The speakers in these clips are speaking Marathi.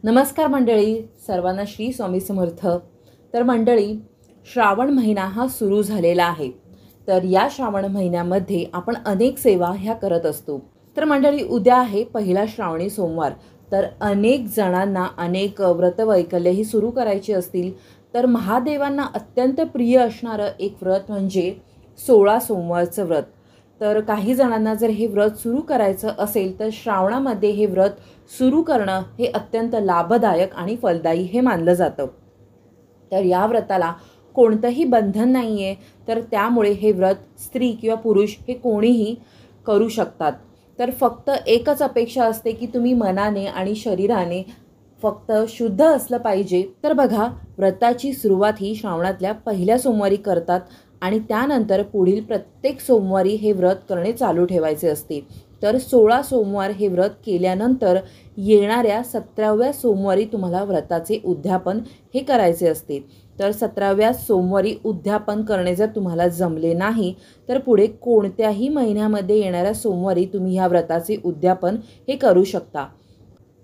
नमस्कार मंडळी, सर्वांना श्री स्वामी समर्थ. तर मंडळी, श्रावण महिना हा सुरू झालेला आहे. तर या श्रावण महिन्यामध्ये आपण अनेक सेवा ह्या करत असतो. तर मंडळी, उद्या आहे पहिला श्रावणी सोमवार. तर अनेक जणांना अनेक व्रतवैकल्य ही सुरू करायची असतील तर महादेवांना अत्यंत प्रिय असणारं एक व्रत म्हणजे 16 सोमवारचं व्रत. तर काही जणांना जर हे व्रत सुरू करायचं असेल तर श्रावणामध्ये हे व्रत सुरू करणं हे अत्यंत लाभदायक आणि फलदायी हे मानलं जातं. तर या व्रताला कोणतंही बंधन नाही आहे. तर त्यामुळे हे व्रत स्त्री किंवा पुरुष हे कोणीही करू शकतात. तर फक्त एकच अपेक्षा असते की तुम्ही मनाने आणि शरीराने फक्त शुद्ध असलं पाहिजे. तर बघा, व्रताची सुरुवात ही श्रावणातल्या पहिल्या सोमवारी करतात आणि त्यानंतर पुढील प्रत्येक सोमवारी हे व्रत करणे चालू ठेवायचे असते. तर 16 सोमवार हे व्रत केल्यानंतर येणाऱ्या 17व्या सोमवारी तुम्हाला व्रताचे उद्यापन हे करायचे असते. तर 17व्या सोमवारी उद्यापन करणे जर तुम्हाला जमले नाही तर पुढे कोणत्याही महिन्यामध्ये येणाऱ्या सोमवारी तुम्ही ह्या व्रताचे उद्यापन हे करू शकता.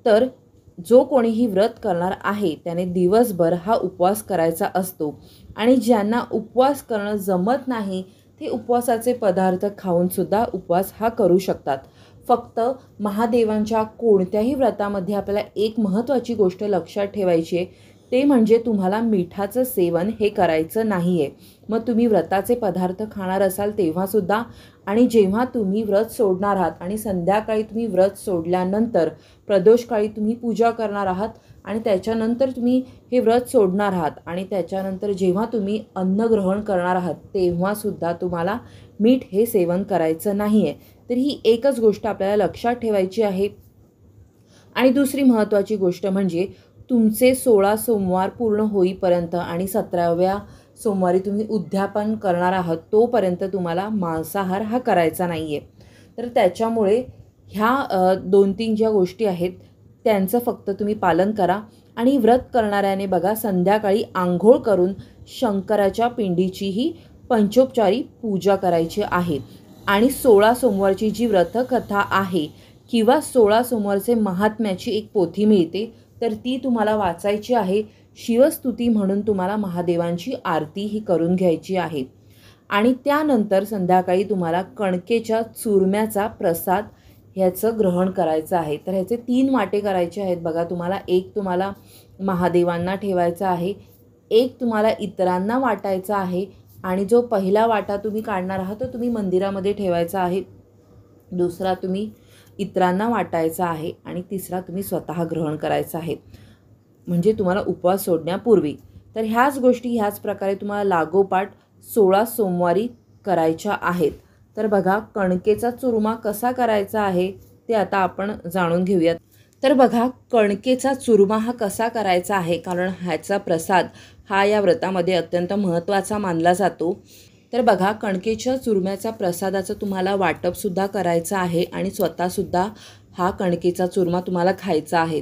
तर जो कोणीही व्रत करणार आहे त्याने दिवसभर हा उपवास करायचा असतो आणि ज्यांना उपवास करणं जमत नाही ते उपवासाचे पदार्थ खाऊनसुद्धा उपवास हा करू शकतात. फक्त महादेवांच्या कोणत्याही व्रतामध्ये आपल्याला एक महत्त्वाची गोष्ट लक्षात ठेवायची आहे, ते म्हणजे तुम्हाला मिठाचं सेवन हे करायचं नाही आहे. मग तुम्ही व्रताचे पदार्थ खाणार असाल तेव्हासुद्धा आणि जेव्हा तुम्ही व्रत सोडणार आहात आणि संध्याकाळी तुम्ही व्रत सोडल्यानंतर प्रदोषकाळी तुम्ही पूजा करणार आहात आणि त्याच्यानंतर तुम्ही हे व्रत सोडणार आहात आणि त्याच्यानंतर जेव्हा तुम्ही अन्न ग्रहण करणार आहात तेव्हासुद्धा तुम्हाला मीठ हे सेवन करायचं नाही आहे. तर ही एकच गोष्ट आपल्याला लक्षात ठेवायची आहे. आणि दुसरी महत्त्वाची गोष्ट म्हणजे तुमचे 16 सोमवार पूर्ण होईपर्यंत आणि 17व्या सोमवारी तुम्ही उद्यापन करणार आहात तोपर्यंत तुम्हाला मांसाहार हा करायचा नाही आहे. तर त्याच्यामुळे ह्या 2-3 ज्या गोष्टी आहेत त्यांचं फक्त तुम्ही पालन करा. आणि व्रत करणाऱ्याने बघा संध्याकाळी आंघोळ करून शंकराच्या पिंडीचीही पंचोपचारी पूजा करायची आहे. आणि 16 सोमवारची जी व्रतकथा आहे किंवा 16 सोमवारचे महात्म्याची एक पोथी मिळते तर ती तुम्हाला वाचायची आहे. शिवस्तुती म्हणून तुम्हाला महादेवांची आरती ही करून घ्यायची आहे. आणि त्यानंतर संध्याकाळी तुम्हाला कणकेच्या चुरम्याचा प्रसाद ह्याचं ग्रहण करायचं आहे. तर ह्याचे 3 वाटे करायचे आहेत बघा. एक तुम्हाला महादेवांना ठेवायचा आहे, एक तुम्हाला इतरांना वाटायचा आहे आणि जो पहिला वाटा तुम्ही काढणार आहात तो तुम्ही मंदिरामध्ये ठेवायचा आहे, दुसरा तुम्ही इतरांना वाटायचा आहे आणि तिसरा तुम्ही स्वतः ग्रहण करायचा आहे, म्हणजे तुम्हाला उपवास सोडण्यापूर्वी. तर ह्याच गोष्टी ह्याच प्रकारे तुम्हाला लागोपाठ 16 सोमवारी करायच्या आहेत. तर बघा, कणकेचा चुरमा कसा करायचा आहे ते आता आपण जाणून घेऊयात. तर बघा, कणकेचा चुरमा हा कसा करायचा आहे, कारण ह्याचा प्रसाद हा या व्रतामध्ये अत्यंत महत्त्वाचा मानला जातो. तर बघा, कणकेच्या चुरम्याचा प्रसादाचं तुम्हाला वाटपसुद्धा करायचं आहे आणि स्वतःसुद्धा हा कणकेचा चुरमा तुम्हाला खायचा आहे.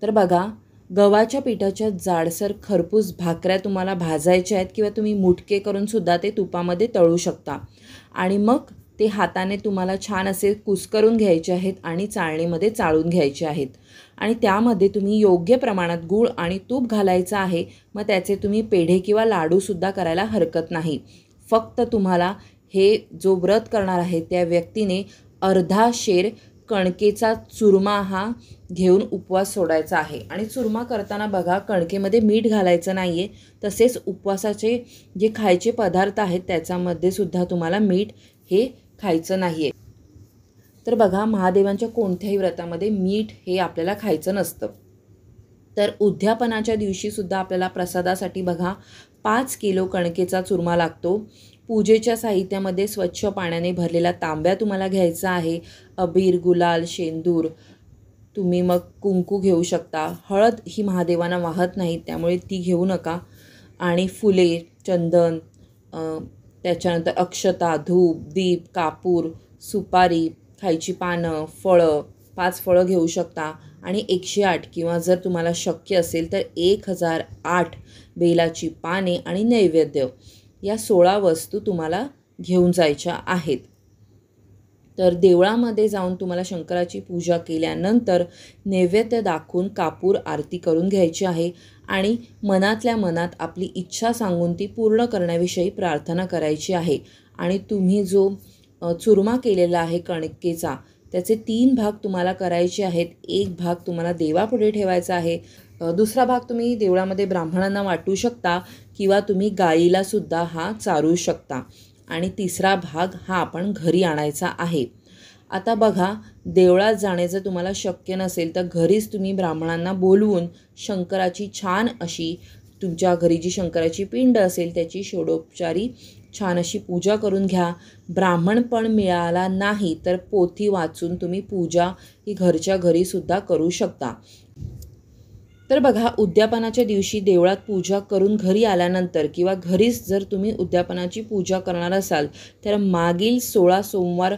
तर बघा, गव्हाच्या पिठाच्या जाडसर खरपूस भाकऱ्या तुम्हाला भाजायच्या आहेत किंवा तुम्ही मुटके करूनसुद्धा ते तुपामध्ये तळू शकता. आणि मग ते हाताने तुम्हाला छान असे कुस्करून घ्यायचे आहेत आणि चाळणीमध्ये चाळून घ्यायचे आहेत. आणि त्यामध्ये तुम्ही योग्य प्रमाणात गूळ आणि तूप घालायचं आहे. मग त्याचे तुम्ही पेढे किंवा लाडूसुद्धा करायला हरकत नाही. फक्त तुम्हाला हे जो व्रत करणार आहे त्या व्यक्तीने अर्धा शेर कणकेचा चुरमा हा घेऊन उपवास सोडायचा आहे. आणि चुरमा करताना बघा, कणकेमध्ये मीठ घालायचं नाही आहे. तसेच उपवासाचे जे खायचे पदार्थ आहेत त्याच्यामध्ये सुद्धा तुम्हाला मीठ हे खायचं नाही आहे. तर बघा, महादेवांच्या कोणत्याही व्रतामध्ये मीठ हे आपल्याला खायचं नसतं. तर उद्यापनाच्या दिवशीसुद्धा आपल्याला प्रसादासाठी बघा 5 किलो कणकेचा चुरमा लागतो. पूजेच्या साहित्यामध्ये स्वच्छ पाण्याने भरलेला तांब्या तुम्हाला घ्यायचा आहे. अबीर, गुलाल, शेंदूर, तुम्ही मग कुंकू घेऊ शकता. हळद ही महादेवांना वाहत नाही त्यामुळे ती घेऊ नका. आणि फुले, चंदन, त्याच्यानंतर अक्षता, धूप, दीप, कापूर, सुपारी, खायची पानं, फळं, 5 फळं घेऊ शकता. आणि 108 किंवा जर तुम्हाला शक्य असेल तर 1008 बेलाची पाने आणि नैवेद्य या 16 वस्तू तुम्हाला घेऊन जायच्या आहेत. तर देवळामध्ये जाऊन तुम्हाला शंकराची पूजा केल्यानंतर नैवेद्य दाखवून कापूर आरती करून घ्यायची आहे आणि मनातल्या मनात आपली इच्छा सांगून ती पूर्ण करण्याविषयी प्रार्थना करायची आहे. आणि तुम्ही जो चुरमा केलेला आहे कणकेचा, त्याचे 3 भाग तुम्हाला करायचे आहेत. एक भाग तुम्हाला देवापुढे ठेवायचा आहे, दुसरा भाग तुम्ही देवळामध्ये ब्राह्मणांना वाटू शकता किंवा तुम्ही गाईलासुद्धा हा चारू शकता आणि तिसरा भाग हा आपण घरी आणायचा आहे. आता बघा, देवळात जाण्याचं तुम्हाला शक्य नसेल तर घरीच तुम्ही ब्राह्मणांना बोलवून शंकराची छान अशी, तुमच्या घरी जी शंकराची पिंड असेल त्याची षोडोपचारी छान अशी पूजा करून घ्या. ब्राह्मण पण मिळाला नाही तर पोथी वाचून तुम्ही पूजा ही घरच्या घरीसुद्धा करू शकता. तर बघा, उद्यापनाच्या दिवशी देवळात पूजा करून घरी आल्यानंतर किंवा घरीच जर तुम्ही उद्यापनाची पूजा करणार असाल तर मागील 16 सोमवार,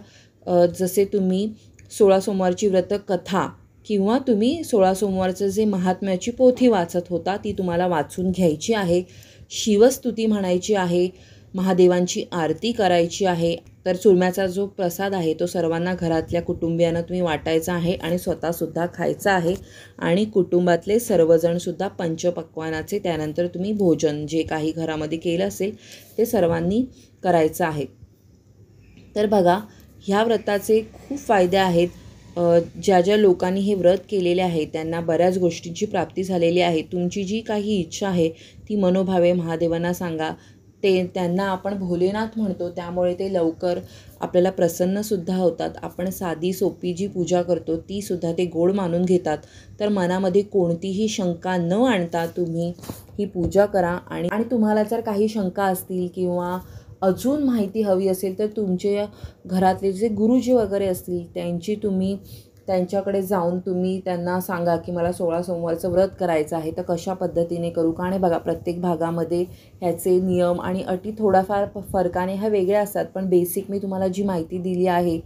जसे तुम्ही 16 सोमवारची व्रत कथा किंवा तुम्ही 16 सोमवारचं जे महात्म्याची पोथी वाचत होता ती तुम्हाला वाचून घ्यायची आहे. शिवस्तुती म्हणायची आहे, महादेवांची आरती करायची आहे. तर चुरम्याचा जो प्रसाद आहे तो सर्वांना घरातल्या कुटुंबियांना तुम्ही वाटायचा आहे आणि स्वतःसुद्धा खायचा आहे. आणि कुटुंबातले सर्वजणसुद्धा पंचपक्वानाचे त्यानंतर तुम्ही भोजन जे काही घरामध्ये केलं असेल ते सर्वांनी करायचं आहे. तर बघा, ह्या व्रताचे खूप फायदे आहेत. ज्या ज्या लोकांनी हे व्रत केलेले आहे त्यांना बऱ्याच गोष्टींची प्राप्ती झालेली आहे. तुमची जी काही इच्छा आहे ती मनोभावे महादेवांना सांगा. त्यांना आपण भोलेनाथ म्हणतो, त्यामुळे ते लवकर आपल्याला प्रसन्नसुद्धा होतात. आपण साधी सोपी जी पूजा करतो तीसुद्धा ते गोड मानून घेतात. तर मनामध्ये कोणतीही शंका न आणता तुम्ही ही पूजा करा. आणि तुम्हाला जर काही शंका असतील किंवा अजून माहिती हवी असेल तर तुमचे घरातले जे गुरुजी वगैरे असतील त्यांच्याकडे जाऊन तुम्ही त्यांना सांगा की मला 16 सोमवारचं व्रत करायचं आहे, तर कशा पद्धतीने करू. कारण बघा, प्रत्येक भागामध्ये ह्याचे नियम आणि अटी थोडाफार फरकाने ह्या वेगळ्या असतात. पण बेसिक मी तुम्हाला जी माहिती दिली आहे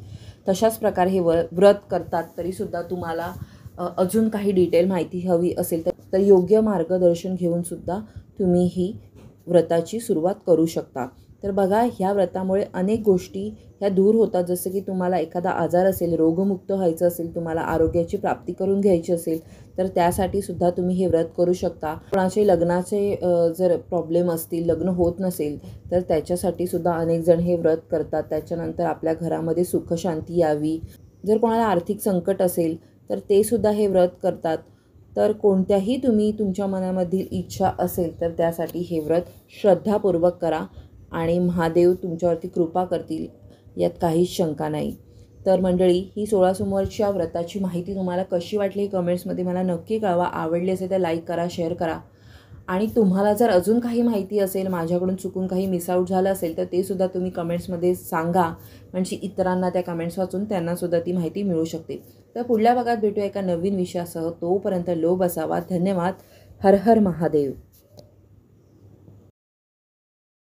तशाच प्रकारे हे व्रत करतात. तरीसुद्धा तुम्हाला अजून काही डिटेल माहिती हवी असेल तर योग्य मार्गदर्शन घेऊनसुद्धा तुम्ही ही व्रताची सुरुवात करू शकता. तर बघा, ह्या व्रतामुळे अनेक गोष्टी ह्या दूर होतात. जसं की तुम्हाला एखादा आजार असेल, रोगमुक्त व्हायचं असेल, तुम्हाला आरोग्याची प्राप्ती करून घ्यायची असेल तर त्यासाठी सुद्धा तुम्ही हे व्रत करू शकता. कोणाचे लग्नाचे जर प्रॉब्लेम असतील, लग्न होत नसेल तर त्याच्यासाठी सुद्धा अनेक जण हे व्रत करतात. त्याच्यानंतर आपल्या घरामध्ये सुखशांती यावी. जर कोणाला आर्थिक संकट असेल तर ते सुद्धा हे व्रत करतात. तर कोणत्याही तुम्ही तुमच्या मनामधील इच्छा असेल तर त्यासाठी हे व्रत श्रद्धापूर्वक करा आणि महादेव तुमच्यावरती कृपा करतील, यात काहीच शंका नाही. तर मंडळी, ही 16 सोमवारच्या व्रताची माहिती तुम्हाला कशी वाटली कमेंट्समध्ये मला नक्की कळवा. आवडली असेल तर लाईक करा, शेअर करा. आणि तुम्हाला जर अजून काही माहिती असेल, माझ्याकडून चुकून काही मिसआउट झालं असेल तर ते सुद्धा तुम्ही कमेंट्समध्ये सांगा, म्हणजे इतरांना त्या कमेंट्स वाचून त्यांनासुद्धा ती माहिती मिळू शकते. तर पुढल्या भागात भेटूया एका नवीन विषयासह. तोपर्यंत लोभ असावा. धन्यवाद. हर हर महादेव.